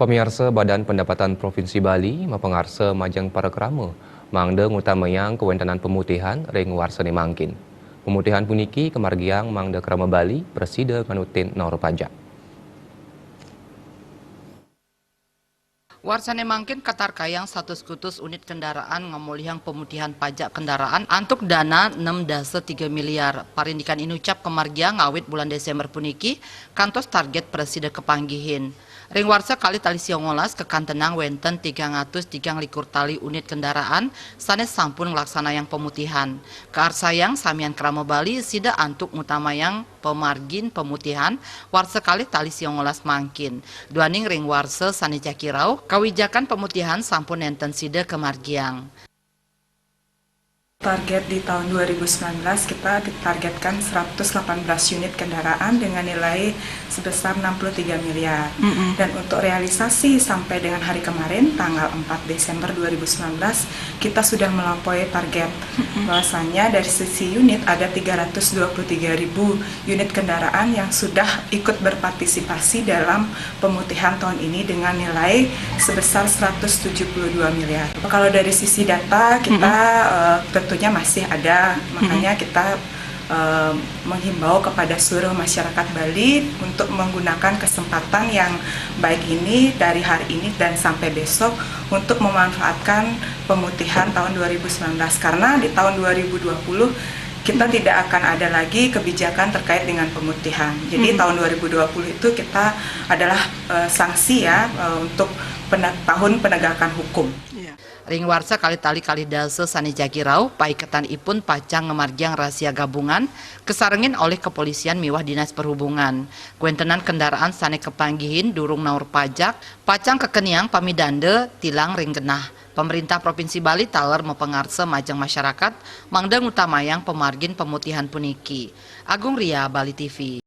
Pemirsa Badan Pendapatan Provinsi Bali mempengarsa majang para kerama mangda ngutamayang kewentanan pemutihan ring warsane mangkin. Pemutihan puniki kemargiang mangda kerama Bali bersida nganutin nor pajak. Warsane mangkin katar kayang 100 unit kendaraan ngamulihang pemutihan pajak kendaraan antuk dana 6,3 miliar. Parindikan inucap kemargiang ngawit bulan Desember puniki kantos target presida kepanggihin. Ring warsa kali tali siongolas kekantenang wenten 303 tali unit kendaraan sanes sampun ngelaksana yang pemutihan. Kaarsayang samian kerama Bali sida antuk ngutamayang pemargin pemutihan warsa kali tali siongolas mangkin. Duaning ring warsa sane jakirau kawijakan pemutihan sampun enten sida kemargiang. Target di tahun 2019 kita ditargetkan 118 unit kendaraan dengan nilai sebesar 63 miliar. Dan untuk realisasi sampai dengan hari kemarin tanggal 4 Desember 2019 kita sudah melampaui target. Bahwasanya dari sisi unit ada 323.000 unit kendaraan yang sudah ikut berpartisipasi dalam pemutihan tahun ini dengan nilai sebesar 172 miliar. Kalau dari sisi data kita tentunya masih ada, makanya kita menghimbau kepada seluruh masyarakat Bali untuk menggunakan kesempatan yang baik ini dari hari ini dan sampai besok untuk memanfaatkan pemutihan tahun 2019 karena di tahun 2020 kita tidak akan ada lagi kebijakan terkait dengan pemutihan. Jadi tahun 2020 itu kita adalah sanksi ya untuk tahun penegakan hukum. Ring warsa kali tali kali dase sani jakirau paiketan ipun pacang ngemargiang rahasia gabungan kesarengin oleh kepolisian miwah dinas perhubungan. Kuentenan kendaraan sani kepanggihin durung naur pajak pacang kekeniang pamidande tilang ring genah. Pemerintah Provinsi Bali taler mempengarsa majang masyarakat mangda ngutamayang pemargin pemutihan puniki. Agung Ria, Bali TV.